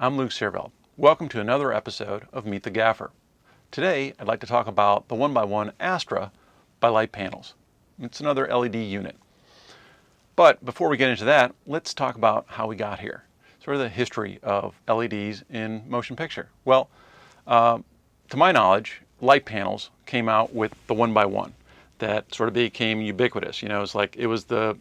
I'm Luke Searveld. Welcome to another episode of Meet the Gaffer. Today, I'd like to talk about the 1x1 Astra by Light Panels. It's another LED unit. But before we get into that, let's talk about how we got here. Sort of the history of LEDs in motion picture. Well, to my knowledge, Light Panels came out with the 1x1 that sort of became ubiquitous. It's like it was the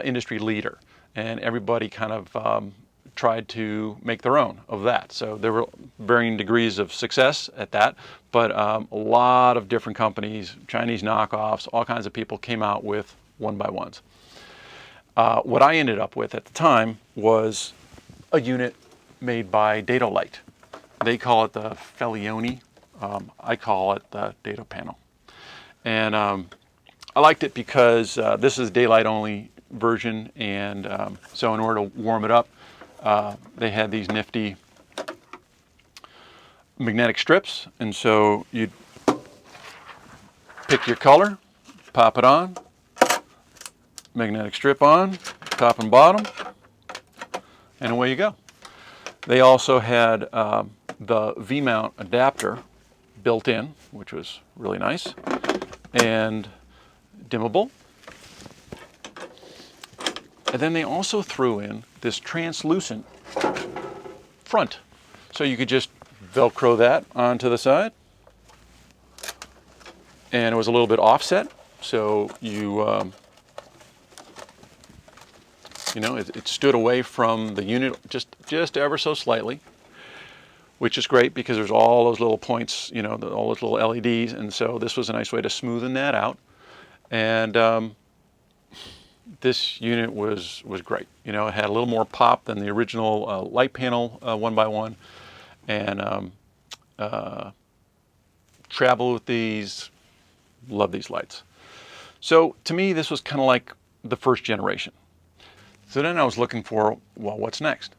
industry leader, and everybody kind of tried to make their own of that. So there were varying degrees of success at that, but a lot of different companies, Chinese knockoffs, all kinds of people came out with 1x1s. What I ended up with at the time was a unit made by Datolight. They call it the Felioni. I call it the Dato panel. And I liked it because this is a daylight only version, and so in order to warm it up, they had these nifty magnetic strips, and so you'd pick your color, pop it on, magnetic strip on, top and bottom, and away you go. They also had the V-mount adapter built in, which was really nice, and dimmable. And then they also threw in this translucent front. So you could just Velcro that onto the side. And it was a little bit offset, so it stood away from the unit just ever so slightly, which is great because there's all those little points, all those little LEDs, and so this was a nice way to smoothen that out. And this unit was great. It had a little more pop than the original light panel 1x1, and travel with these. Love these lights. So to me, this was kind of like the first generation. So then I was looking for, well, what's next?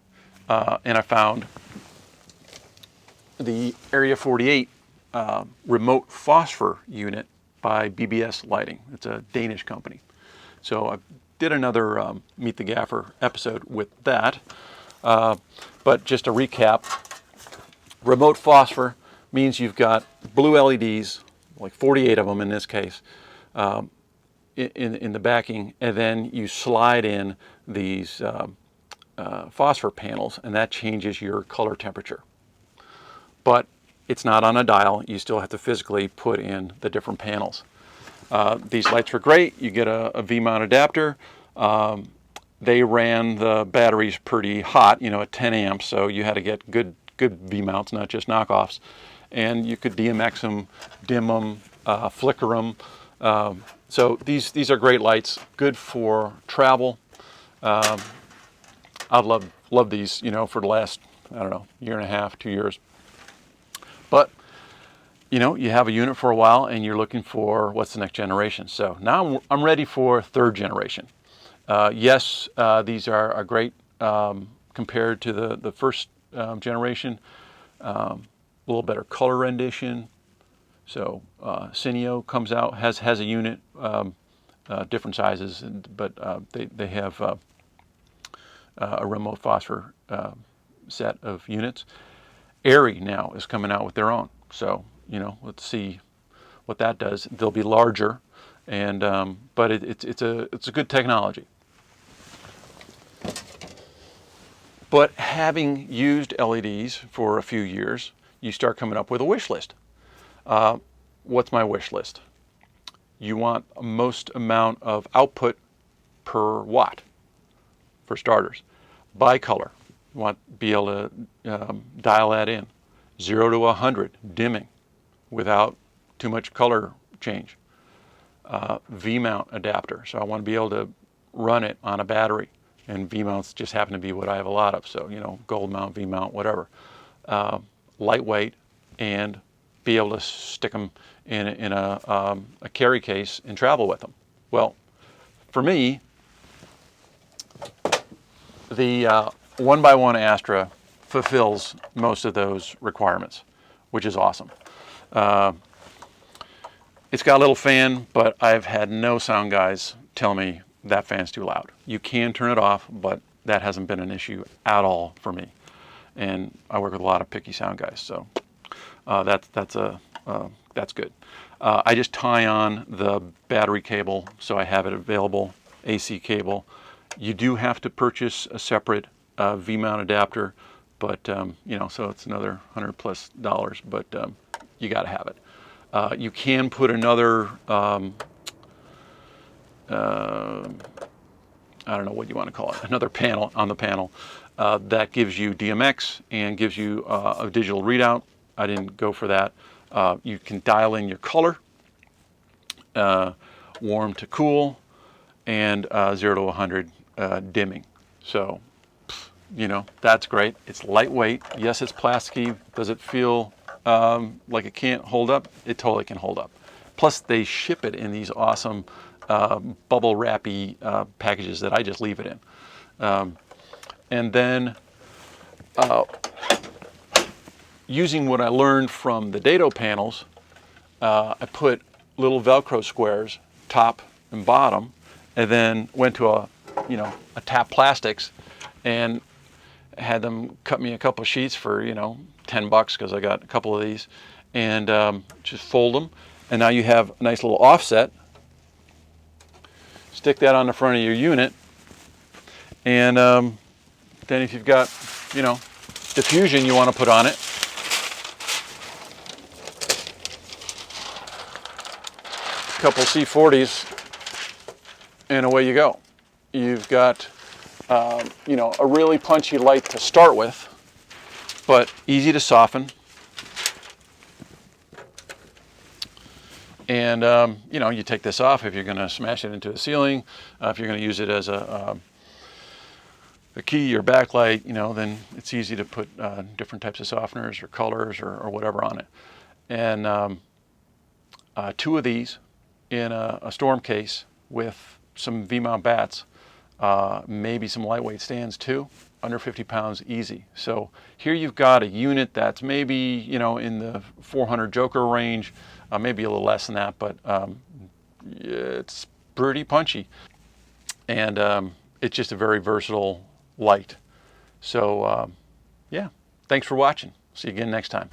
And I found the Area 48 remote phosphor unit by BBS Lighting. It's a Danish company. So I did another Meet the Gaffer episode with that. But just to recap, remote phosphor means you've got blue LEDs, like 48 of them in this case, in the backing, and then you slide in these phosphor panels, and that changes your color temperature. But it's not on a dial. You still have to physically put in the different panels. These lights were great. You get a V-mount adapter. They ran the batteries pretty hot, at 10 amps, so you had to get good V-mounts, not just knockoffs. And you could DMX them, dim them, flicker them. So these are great lights, good for travel. I've loved these, for the last, year and a half, 2 years. But you have a unit for a while and you're looking for what's the next generation. So now I'm ready for third generation. Yes, these are great compared to the first generation. A little better color rendition. So Cineo comes out, has a unit, different sizes, but they have a remote phosphor set of units. ARRI now is coming out with their own. So, let's see what that does. They'll be larger, and but it's a good technology. But having used LEDs for a few years, you start coming up with a wish list. What's my wish list? You want most amount of output per watt, for starters. Bicolor. You want to be able to dial that in. 0 to 100, dimming, without too much color change. V-mount adapter, so I want to be able to run it on a battery, and V-mounts just happen to be what I have a lot of, so gold mount, V-mount, whatever. Lightweight, and be able to stick them in a carry case and travel with them. Well, for me, the 1x1 Astra fulfills most of those requirements, which is awesome. It's got a little fan, but I've had no sound guys tell me that fan's too loud. You can turn it off, but that hasn't been an issue at all for me. And I work with a lot of picky sound guys, so that's good. I just tie on the battery cable, so I have it available, AC cable. You do have to purchase a separate V-mount adapter, but you know, so it's another $100+ but you got to have it. You can put another I don't know what you want to call it, another panel on the panel that gives you DMX and gives you a digital readout. I didn't go for that. You can dial in your color, warm to cool, and 0 to 100 dimming. So, you know, that's great. It's lightweight. Yes, it's plasticky. Does it feel like it can't hold up? It totally can hold up. Plus, they ship it in these awesome bubble wrappy packages that I just leave it in. And then using what I learned from the dado panels, I put little Velcro squares top and bottom, and then went to a Tap Plastics and had them cut me a couple of sheets for, you know, $10 because I got a couple of these, and just fold them, and now you have a nice little offset. Stick that on the front of your unit, and then if you've got, you know, diffusion you want to put on it, a couple C40s, and away you go. You've got you know, a really punchy light to start with, but easy to soften. And you know, you take this off if you're going to smash it into a ceiling. If you're going to use it as a key or backlight, you know, then it's easy to put different types of softeners or colors or whatever on it. And 2 of these in a storm case with some V-mount bats, maybe some lightweight stands too, under 50 pounds easy. So here you've got a unit that's maybe, you know, in the 400 Joker range, maybe a little less than that, but it's pretty punchy. And it's just a very versatile light. So yeah, thanks for watching. See you again next time.